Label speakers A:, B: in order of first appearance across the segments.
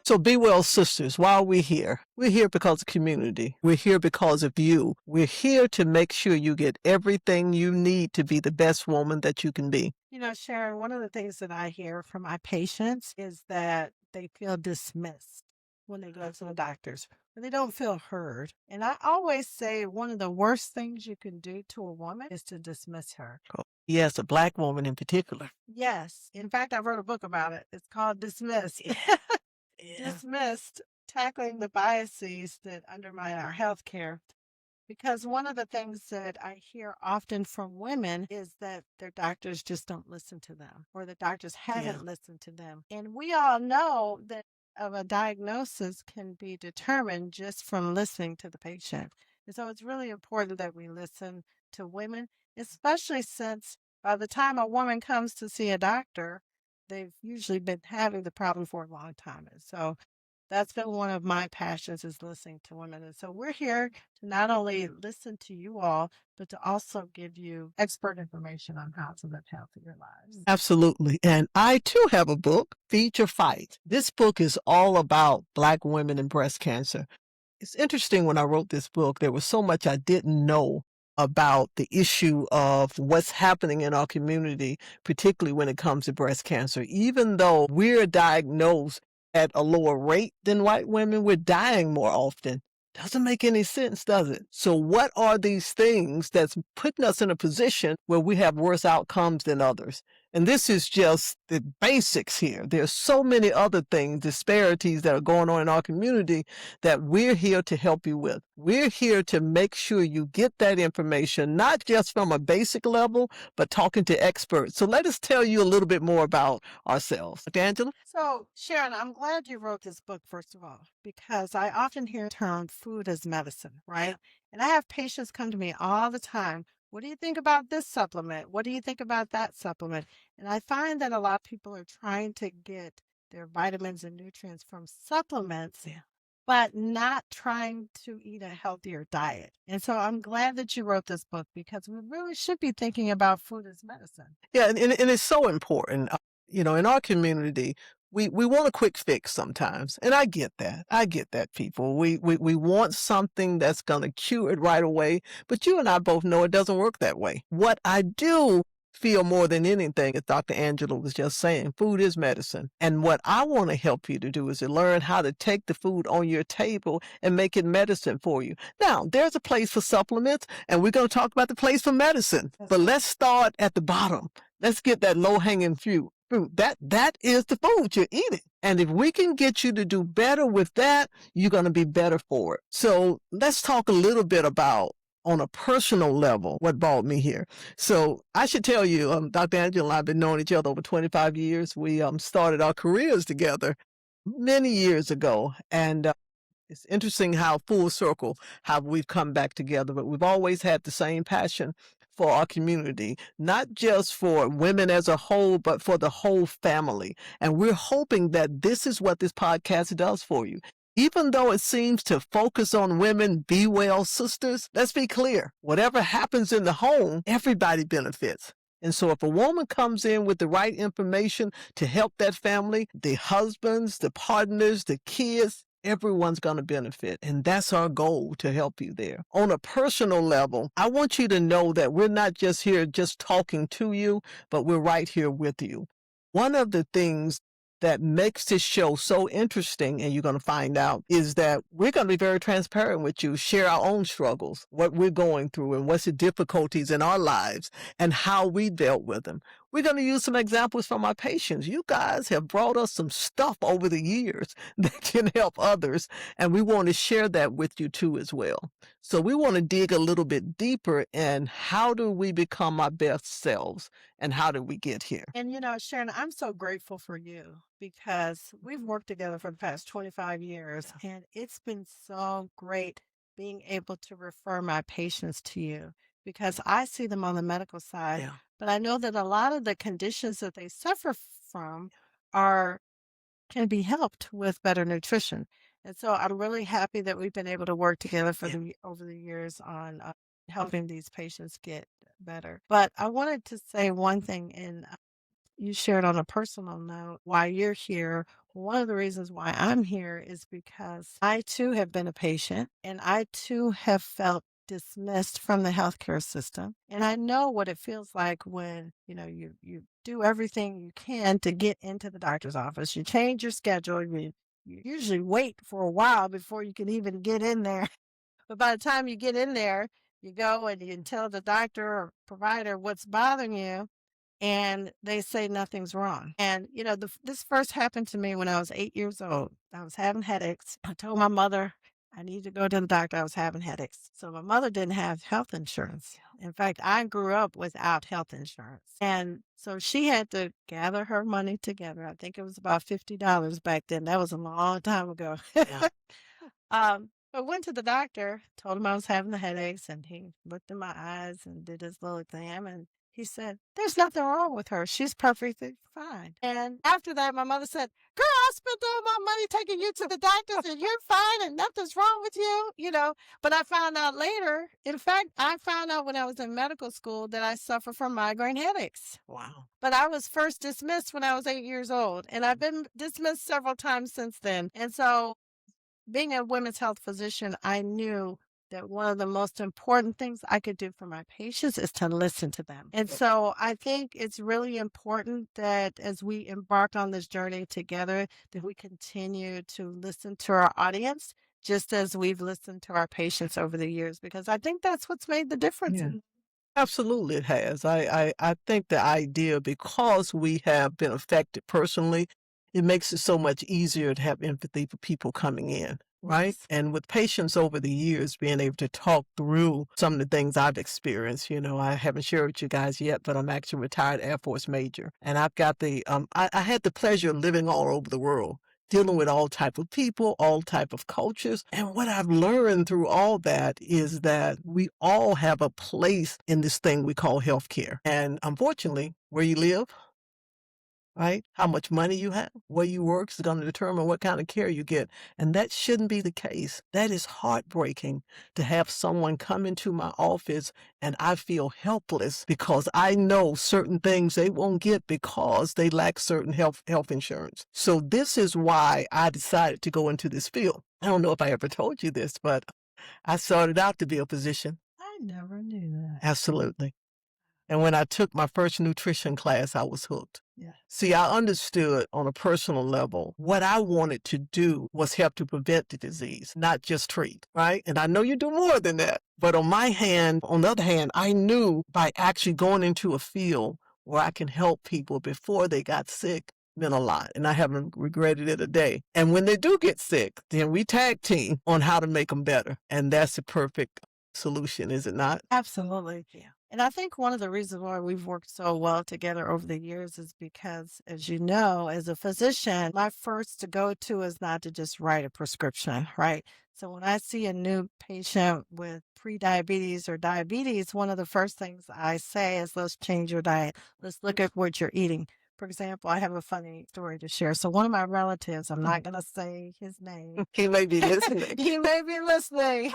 A: So Be Well Sisters, why are we here? We're here because of community. We're here because of you. We're here to make sure you get everything you need to be the best woman that you can be.
B: Sharon, one of the things that I hear from my patients is that they feel dismissed when they go to the doctors, or they don't feel heard. And I always say one of the worst things you can do to a woman is to dismiss her.
A: Oh, yes, a Black woman in particular.
B: Yes. In fact, I wrote a book about it. It's called Dismissed.
A: Yeah.
B: Dismissed, tackling the biases that undermine our healthcare. Because one of the things that I hear often from women is that their doctors just don't listen to them, or the doctors
A: Yeah.
B: haven't listened to them. And we all know that of a diagnosis can be determined just from listening to the patient. And so it's really important that we listen to women, especially since by the time a woman comes to see a doctor, they've usually been having the problem for a long time. And so that's been one of my passions is listening to women. And so we're here to not only listen to you all, but to also give you expert information on how to live healthier lives.
A: Absolutely. And I too have a book, Feed Your Fight. This book is all about Black women and breast cancer. It's interesting when I wrote this book, there was so much I didn't know about the issue of what's happening in our community, particularly when it comes to breast cancer. Even though we're diagnosed at a lower rate than white women, we're dying more often. Doesn't make any sense, does it? So what are these things that's putting us in a position where we have worse outcomes than others? And this is just the basics here. There's so many other things, disparities that are going on in our community that we're here to help you with. We're here to make sure you get that information, not just from a basic level, but talking to experts. So let us tell you a little bit more about ourselves. Angela?
B: So, Sharon, I'm glad you wrote this book, first of all, because I often hear the term food as medicine, right? And I have patients come to me all the time. What do you think about this supplement? What do you think about that supplement? And I find that a lot of people are trying to get their vitamins and nutrients from supplements,
A: Yeah.
B: but not trying to eat a healthier diet. And so I'm glad that you wrote this book because we really should be thinking about food as medicine.
A: Yeah, and it's so important. In our community, we want a quick fix sometimes. And I get that. I get that, people. We want something that's going to cure it right away. But you and I both know it doesn't work that way. What I do feel more than anything, as Dr. Angela was just saying, food is medicine. And what I want to help you to do is to learn how to take the food on your table and make it medicine for you. Now, there's a place for supplements, and we're going to talk about the place for medicine.
B: That's
A: But
B: right.
A: let's start at the bottom. Let's get that low-hanging fruit. That is the food you're eating. And if we can get you to do better with that, you're going to be better for it. So let's talk a little bit about, on a personal level, what brought me here. So I should tell you, Dr. Angela and I have been knowing each other over 25 years. We started our careers together many years ago. And it's interesting how full circle, how we've come back together, but we've always had the same passion for our community, not just for women as a whole, but for the whole family. And we're hoping that this is what this podcast does for you. Even though it seems to focus on women, be well sisters, let's be clear. Whatever happens in the home, everybody benefits. And so if a woman comes in with the right information to help that family, the husbands, the partners, the kids, everyone's going to benefit. And that's our goal, to help you there. On a personal level, I want you to know that we're not just here just talking to you, but we're right here with you. One of the things that makes this show so interesting, and you're going to find out, is that we're going to be very transparent with you, share our own struggles, what we're going through, and what's the difficulties in our lives, and how we dealt with them. We're going to use some examples from our patients. You guys have brought us some stuff over the years that can help others, and we want to share that with you too as well. So we want to dig a little bit deeper in how do we become our best selves, and how did we get here?
B: And Sharon, I'm so grateful for you because we've worked together for the past 25 years, and it's been so great being able to refer my patients to you because I see them on the medical side,
A: Yeah.
B: but I know that a lot of the conditions that they suffer from are can be helped with better nutrition. And so I'm really happy that we've been able to work together for
A: Yeah.
B: over the years on helping these patients get better. But I wanted to say one thing, and you shared on a personal note why you're here, One of the reasons why I'm here is because I too have been a patient and I too have felt dismissed from the healthcare system. And I know what it feels like when, you do everything you can to get into the doctor's office. You change your schedule, you usually wait for a while before you can even get in there. But by the time you get in there, you go and you tell the doctor or provider what's bothering you, and they say nothing's wrong. And, this first happened to me when I was 8 years old. I was having headaches. I told my mother I need to go to the doctor. I was having headaches. So my mother didn't have health insurance. In fact, I grew up without health insurance. And so she had to gather her money together. I think it was about $50 back then. That was a long time ago.
A: Yeah.
B: I went to the doctor, told him I was having the headaches, and he looked in my eyes and did his little exam, and he said, "There's nothing wrong with her. She's perfectly fine." And after that, my mother said, "Girl, I spent all my money taking you to the doctors, and you're fine, and nothing's wrong with you." But I found out later. In fact, I found out when I was in medical school that I suffer from migraine headaches.
A: Wow.
B: But I was first dismissed when I was 8 years old, and I've been dismissed several times since then. And so being a women's health physician, I knew that one of the most important things I could do for my patients is to listen to them. And so I think it's really important that as we embark on this journey together, that we continue to listen to our audience just as we've listened to our patients over the years, because I think that's what's made the difference.
A: Yeah. Absolutely, it has. I think the idea, because we have been affected personally, it makes it so much easier to have empathy for people coming in, right?
B: Yes.
A: And with patients over the years, being able to talk through some of the things I've experienced, I haven't shared with you guys yet, but I'm actually a retired Air Force major. And I've got I had the pleasure of living all over the world, dealing with all type of people, all type of cultures. And what I've learned through all that is that we all have a place in this thing we call healthcare. And unfortunately, where you live, right? How much money you have, where you work is going to determine what kind of care you get. And that shouldn't be the case. That is heartbreaking to have someone come into my office and I feel helpless because I know certain things they won't get because they lack certain health insurance. So this is why I decided to go into this field. I don't know if I ever told you this, but I started out to be a physician.
B: I never knew that.
A: Absolutely. And when I took my first nutrition class, I was hooked.
B: Yeah.
A: See, I understood on a personal level what I wanted to do was help to prevent the disease, not just treat, right? And I know you do more than that. But on the other hand, I knew by actually going into a field where I can help people before they got sick meant a lot. And I haven't regretted it a day. And when they do get sick, then we tag team on how to make them better. And that's the perfect solution, is it not?
B: Absolutely. Yeah. And I think one of the reasons why we've worked so well together over the years is because, as you know, as a physician, my first to go to is not to just write a prescription, right? So when I see a new patient with pre-diabetes or diabetes, one of the first things I say is, let's change your diet. Let's look at what you're eating. For example, I have a funny story to share. So one of my relatives, I'm not going to say his name.
A: He may be listening.
B: He may be listening.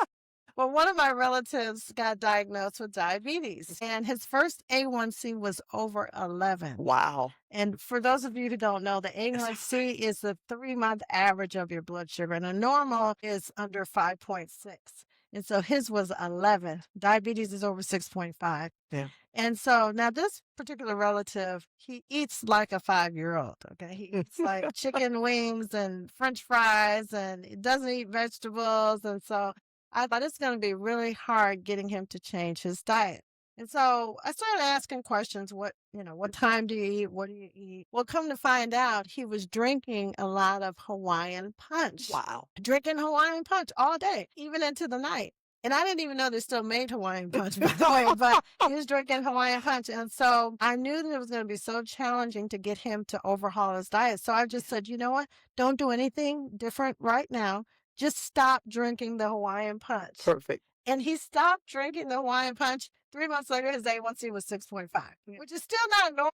B: Well, one of my relatives got diagnosed with diabetes, and his first A1C was over 11.
A: Wow.
B: And for those of you who don't know, the A1C is the 3-month average of your blood sugar, and a normal is under 5.6. And so his was 11. Diabetes is over 6.5.
A: Yeah.
B: And so now this particular relative, he eats like a 5-year-old. Okay. He eats like chicken wings and French fries, and he doesn't eat vegetables. And so I thought it's going to be really hard getting him to change his diet. And so I started asking questions. What time do you eat? What do you eat? Well, come to find out, he was drinking a lot of Hawaiian punch.
A: Wow.
B: Drinking Hawaiian punch all day, even into the night. And I didn't even know they still made Hawaiian punch, by the way, but he was drinking Hawaiian punch. And so I knew that it was going to be so challenging to get him to overhaul his diet. So I just said, you know what? Don't do anything different right now. Just stop drinking the Hawaiian punch.
A: Perfect.
B: And he stopped drinking the Hawaiian punch. 3 months later, his A1C was 6.5, which is still not normal,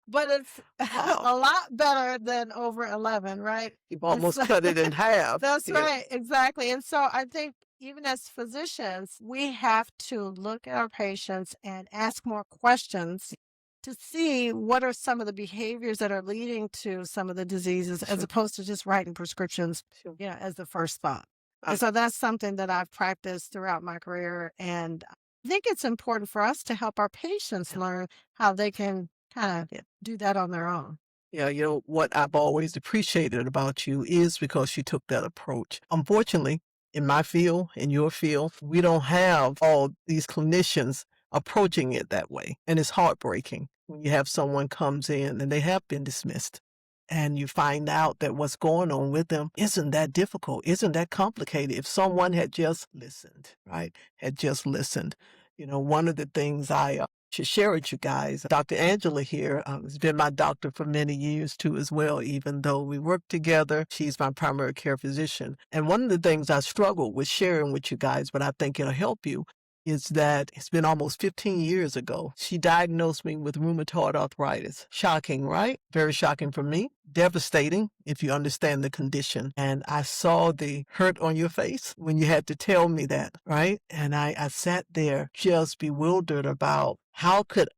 B: but it's a lot better than over 11, right?
A: You've almost cut it in half.
B: That's right, exactly. And so I think even as physicians, we have to look at our patients and ask more questions to see what are some of the behaviors that are leading to some of the diseases as
A: Sure.
B: opposed to just writing prescriptions,
A: Sure.
B: as the first thought.
A: I,
B: And so that's something that I've practiced throughout my career. And I think it's important for us to help our patients learn how they can kind of
A: yeah.
B: do that on their own.
A: Yeah, what I've always appreciated about you is because you took that approach. Unfortunately, in my field, in your field, we don't have all these clinicians approaching it that way. And it's heartbreaking when you have someone comes in and they have been dismissed. And you find out that what's going on with them isn't that difficult, isn't that complicated. If someone had just listened, right? Had just listened. One of the things I should share with you guys. Dr. Angela here has been my doctor for many years too as well, even though we work together. She's my primary care physician. And one of the things I struggle with sharing with you guys, but I think it'll help you, is that it's been almost 15 years ago. She diagnosed me with rheumatoid arthritis. Shocking, right? Very shocking for me. Devastating if you understand the condition. And I saw the hurt on your face when you had to tell me that, right? And I sat there just bewildered about how could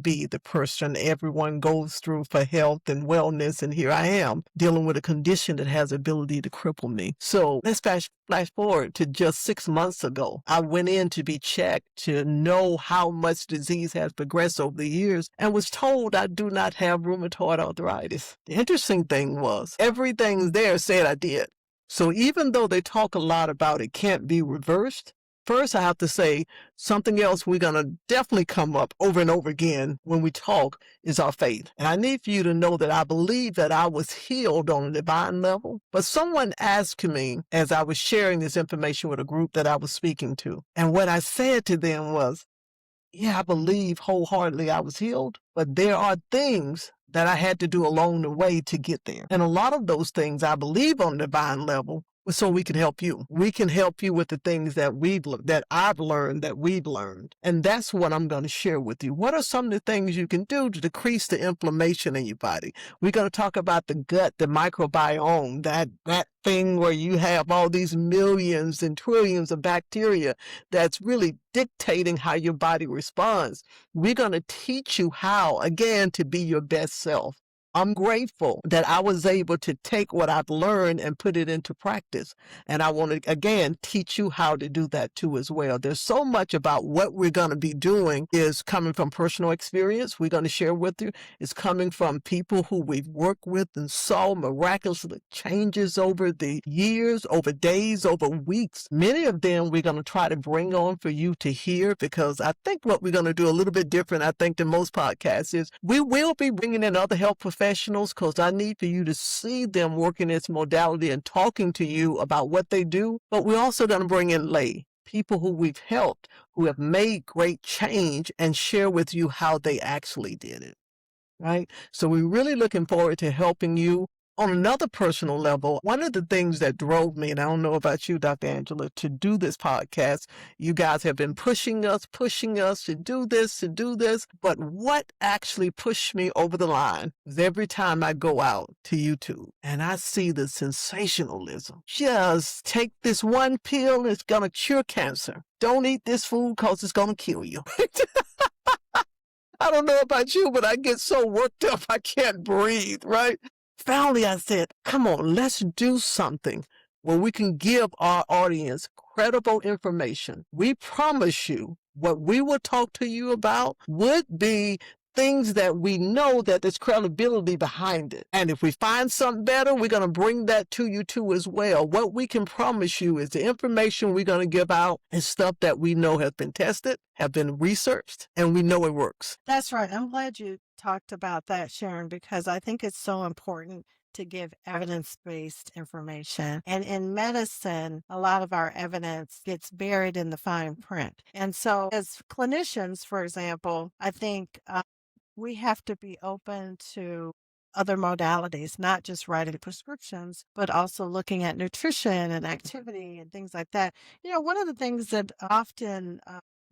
A: be the person everyone goes through for health and wellness, and here I am dealing with a condition that has the ability to cripple me. So let's flash forward to just 6 months ago. I went in to be checked to know how much disease has progressed over the years and was told I do not have rheumatoid arthritis. The interesting thing was everything there said I did. So even though they talk a lot about it can't be reversed, first, I have to say something else we're going to definitely come up over and over again when we talk is our faith. And I need for you to know that I believe that I was healed on a divine level. But someone asked me as I was sharing this information with a group that I was speaking to. And what I said to them was, yeah, I believe wholeheartedly I was healed, but there are things that I had to do along the way to get there. And a lot of those things I believe on the divine level so we can help you. We can help you with the things that I've learned, that we've learned. And that's what I'm going to share with you. What are some of the things you can do to decrease the inflammation in your body? We're going to talk about the gut, the microbiome, that thing where you have all these millions and trillions of bacteria that's really dictating how your body responds. We're going to teach you how, again, to be your best self. I'm grateful that I was able to take what I've learned and put it into practice. And I want to, again, teach you how to do that too as well. There's so much about what we're going to be doing is coming from personal experience. We're going to share with you. It's coming from people who we've worked with and saw miraculous changes over the years, over days, over weeks. Many of them we're going to try to bring on for you to hear, because I think what we're going to do a little bit different, I think, than most podcasts is we will be bringing in other health professionals, because I need for you to see them working this modality and talking to you about what they do. But we're also going to bring in lay people who we've helped, who have made great change, and share with you how they actually did it. Right? So we're really looking forward to helping you. On another personal level, one of the things that drove me, and I don't know about you, Dr. Angela, to do this podcast, you guys have been pushing us to do this, But what actually pushed me over the line is every time I go out to YouTube and I see the sensationalism. Just take this one pill, it's going to cure cancer. Don't eat this food because it's going to kill you. I don't know about you, but I get so worked up I can't breathe, right? Finally, I said, come on, let's do something where we can give our audience credible information. We promise you what we will talk to you about would be things that we know that there's credibility behind it. And if we find something better, we're going to bring that to you too as well. What we can promise you is the information we're going to give out is stuff that we know has been tested, have been researched, and we know it works.
B: That's right. I'm glad you talked about that, Sharon, because I think it's so important to give evidence-based information. And in medicine, a lot of our evidence gets buried in the fine print. And so as clinicians, for example, I think we have to be open to other modalities, not just writing prescriptions, but also looking at nutrition and activity and things like that. One of the things that often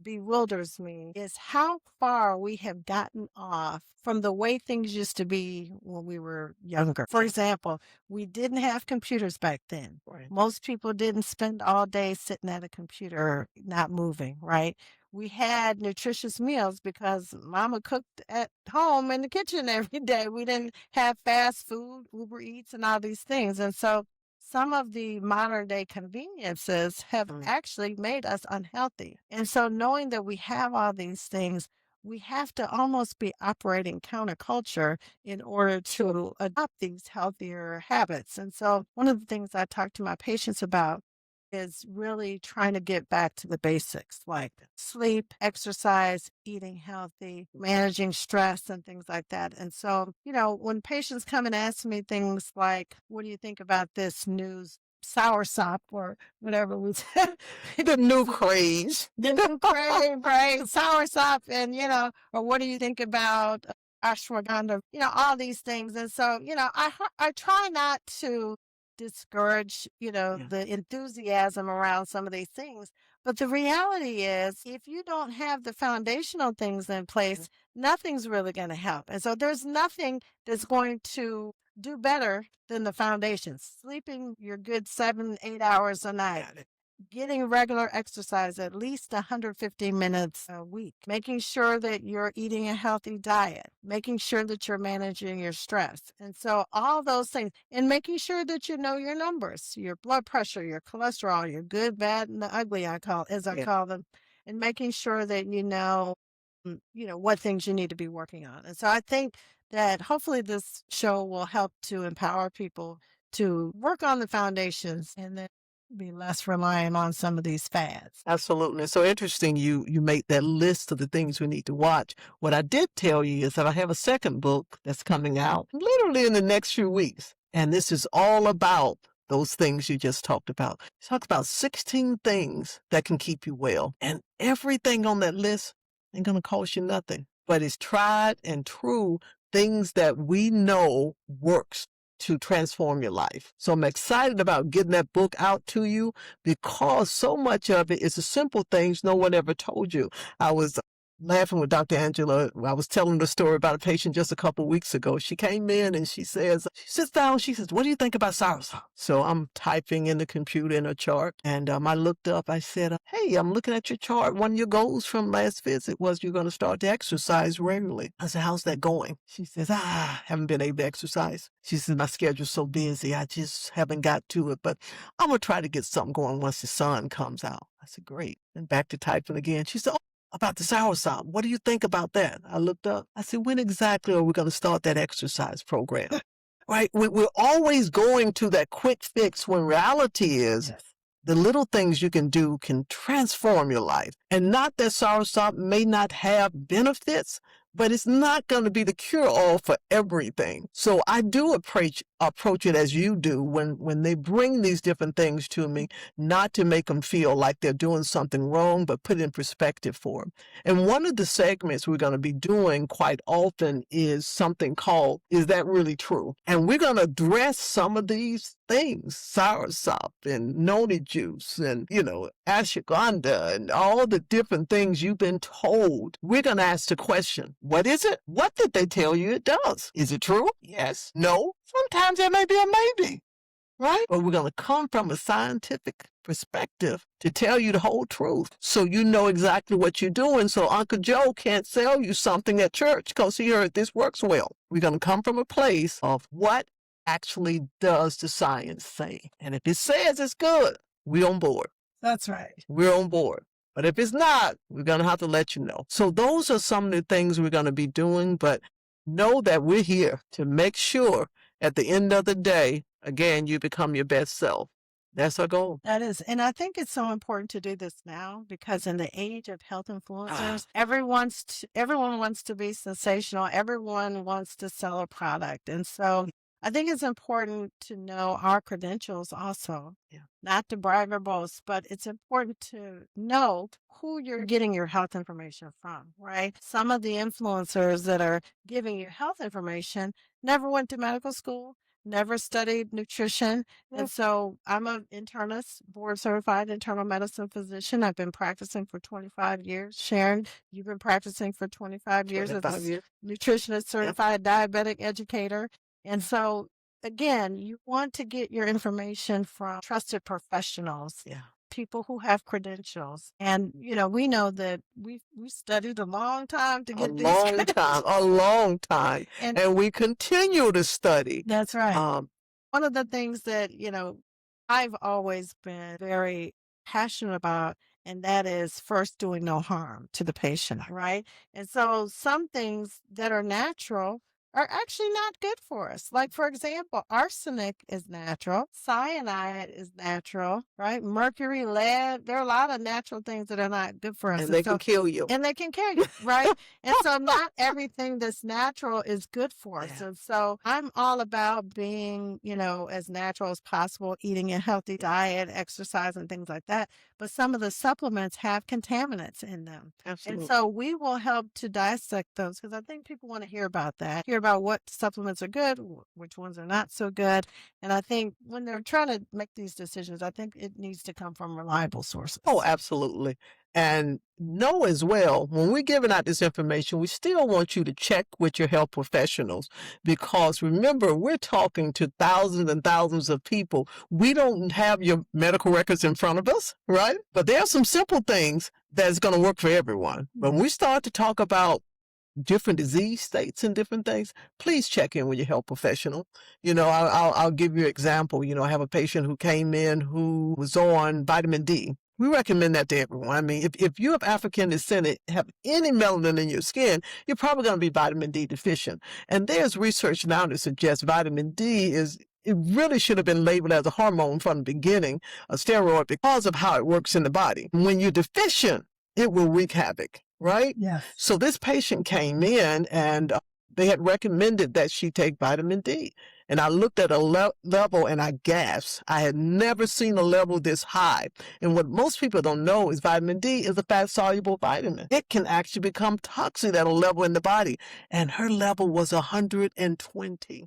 B: bewilders me is how far we have gotten off from the way things used to be when we were younger. For example, we didn't have computers back then.
A: Right.
B: Most people didn't spend all day sitting at a computer not moving, right? we had nutritious meals because mama cooked at home in the kitchen every day. We didn't have fast food, Uber Eats, and all these things. And so some of the modern day conveniences have actually made us unhealthy. And so knowing that we have all these things, we have to almost be operating counterculture in order to adopt these healthier habits. And so one of the things I talk to my patients about is really trying to get back to the basics like sleep, exercise, eating healthy, managing stress, and things like that. And so, when patients come and ask me things like, what do you think about this news? Soursop or whatever we said.
A: The new craze.
B: The new craze, right? Soursop, and or what do you think about ashwagandha? All these things. And so, I try not to discourage,
A: Yeah.
B: the enthusiasm around some of these things. But the reality is, if you don't have the foundational things in place, nothing's really going to help. And so there's nothing that's going to do better than the foundations. Sleeping your good 7, 8 hours a night, getting regular exercise, at least 150 minutes a week, making sure that you're eating a healthy diet, making sure that you're managing your stress. And so all those things, and making sure that you know your numbers, your blood pressure, your cholesterol, your good, bad, and the ugly, I call them, and making sure that what things you need to be working on. And so I think that hopefully this show will help to empower people to work on the foundations and then be less reliant on some of these fads.
A: Absolutely. It's so interesting you make that list of the things we need to watch. What I did tell you is that I have a second book that's coming out literally in the next few weeks. And this is all about those things you just talked about. It talks about 16 things that can keep you well. And everything on that list ain't going to cost you nothing. But it's tried and true things that we know works to transform your life. So I'm excited about getting that book out to you because so much of it is the simple things no one ever told you. I was laughing with Dr. Angela. I was telling the story about a patient just a couple of weeks ago. She came in and she sits down, she says, what do you think about soursop? So I'm typing in the computer in a chart and I looked up, I said, hey, I'm looking at your chart. One of your goals from last visit was you're going to start to exercise regularly. I said, how's that going? She says, haven't been able to exercise. She says, my schedule's so busy, I just haven't got to it, but I'm going to try to get something going once the sun comes out. I said, great. And back to typing again. She said, about the soursop. What do you think about that? I looked up. I said, when exactly are we going to start that exercise program? Right? We're always going to that quick fix when reality is the little things you can do can transform your life. And not that soursop may not have benefits, but it's not going to be the cure-all for everything. So I do approach it as you do when they bring these different things to me, not to make them feel like they're doing something wrong, but put in perspective for them. And one of the segments we're going to be doing quite often is something called, Is That Really True? And we're going to address some of these things, soursop and noni juice and, ashwagandha and all the different things you've been told. We're going to ask the question, what is it? What did they tell you it does? Is it true? Yes. No. Sometimes there may be a maybe, right? But we're going to come from a scientific perspective to tell you the whole truth so you know exactly what you're doing so Uncle Joe can't sell you something at church because he heard this works well. We're going to come from a place of what actually does the science say. And if it says it's good, we're on board.
B: That's right.
A: We're on board. But if it's not, we're going to have to let you know. So those are some of the things we're going to be doing, but know that we're here to make sure at the end of the day, again, you become your best self. That's our goal.
B: That is. And I think it's so important to do this now because in the age of health influencers, everyone wants to be sensational. Everyone wants to sell a product. And so I think it's important to know our credentials also, not to brag or boast, but it's important to know who you're getting your health information from, right? Some of the influencers that are giving you health information never went to medical school, never studied nutrition. And so I'm an internist, board certified internal medicine physician. I've been practicing for 25 years. Sharon, you've been practicing for 25 years as a nutritionist, certified diabetic educator. And so, again, you want to get your information from trusted professionals people who have credentials. And, we know that we studied a long time to
A: A
B: get these
A: long time, a
B: credentials.
A: long time.
B: And
A: And we continue to study.
B: that's right.
A: Um,
B: One of the things that, I've always been very passionate about, and that is first doing no harm to the patient, right? And so some things that are natural are actually not good for us. Like, for example, arsenic is natural, cyanide is natural, right? Mercury, lead, there are a lot of natural things that are not good for us.
A: and they can kill you.
B: And they can kill you, right? And so not everything that's natural is good for us.
A: Yeah.
B: And so I'm all about being, as natural as possible, eating a healthy diet, exercise, and things like that. But some of the supplements have contaminants in them.
A: Absolutely.
B: And so we will help to dissect those, because I think people want to hear about that, hear about what supplements are good, which ones are not so good. And I think when they're trying to make these decisions, I think it needs to come from reliable sources.
A: Oh, absolutely. And know as well, when we're giving out this information, we still want you to check with your health professionals, because remember, we're talking to thousands and thousands of people. We don't have your medical records in front of us, right? But there are some simple things that's going to work for everyone. When we start to talk about different disease states and different things, please check in with your health professional. I'll give you an example. I have a patient who came in who was on vitamin D. We recommend that to everyone. I mean, if you have African descent and have any melanin in your skin, you're probably going to be vitamin D deficient. And there's research now that suggests vitamin D it really should have been labeled as a hormone from the beginning, a steroid, because of how it works in the body. When you're deficient, it will wreak havoc, right?
B: Yes.
A: So this patient came in and they had recommended that she take vitamin D. And I looked at a level and I gasped. I had never seen a level this high. And what most people don't know is vitamin D is a fat-soluble vitamin. It can actually become toxic at a level in the body. And her level was 120.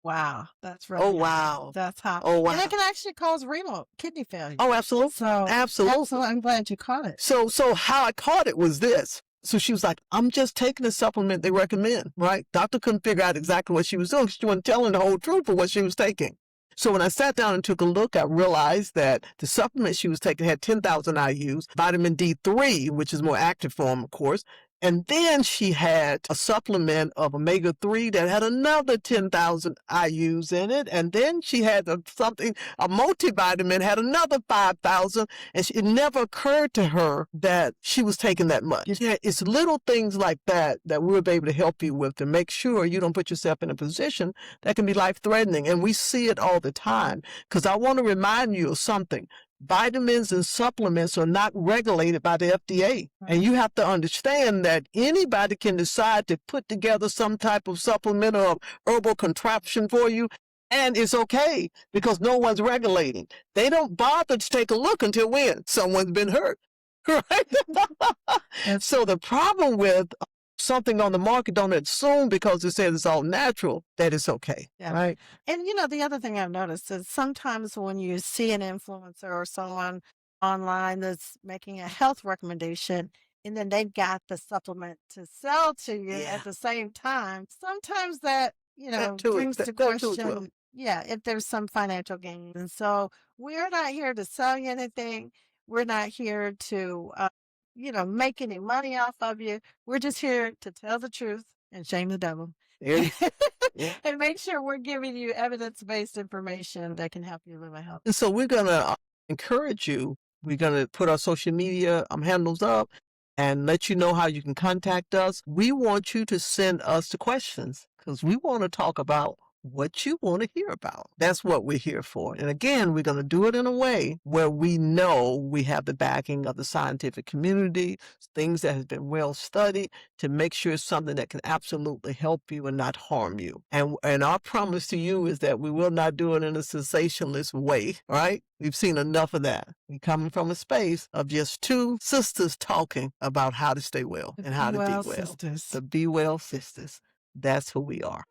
B: Wow, that's really
A: Oh,
B: high.
A: wow.
B: That's high.
A: Oh, wow.
B: And it can actually cause renal kidney failure.
A: Oh, absolutely.
B: So
A: Absolutely.
B: I'm glad you caught it.
A: So how I caught it was this. So she was like, I'm just taking the supplement they recommend, right? Doctor couldn't figure out exactly what she was doing. She wasn't telling the whole truth of what she was taking. So when I sat down and took a look, I realized that the supplement she was taking had 10,000 IUs, vitamin D3, which is more active form, of course. And then she had a supplement of omega-3 that had another 10,000 IUs in it. And then she had a multivitamin, had another 5,000. And it never occurred to her that she was taking that much. Yeah, it's little things like that we'll be able to help you with to make sure you don't put yourself in a position that can be life-threatening. And we see it all the time, because I want to remind you of something. Vitamins and supplements are not regulated by the FDA. And you have to understand that anybody can decide to put together some type of supplement or herbal contraption for you, and it's okay because no one's regulating. They don't bother to take a look until when someone's been hurt, right? So the problem with something on the market, don't assume because it says it's all natural that it's okay,
B: Yeah.
A: right?
B: And the other thing I've noticed is sometimes when you see an influencer or someone online that's making a health recommendation, and then they've got the supplement to sell to you
A: Yeah.
B: at the same time, sometimes that,
A: That too,
B: brings to
A: that too as well.
B: question, if there's some financial gain. And so we're not here to sell you anything. We're not here to, make any money off of you. We're just here to tell the truth and shame the devil.
A: Yeah. Yeah.
B: And make sure we're giving you evidence-based information that can help you live a healthy.
A: And so we're going to encourage you. We're going to put our social media handles up and let you know how you can contact us. We want you to send us the questions because we want to talk about what you want to hear about. That's what we're here for. And again, we're going to do it in a way where we know we have the backing of the scientific community, things that has been well studied, to make sure it's something that can absolutely help you and not harm you. And our promise to you is that we will not do it in a sensationalist way, right? We've seen enough of that. We're coming from a space of just two sisters talking about how to stay well and how to be well.
B: Sisters.
A: The Be Well Sisters. That's who we are.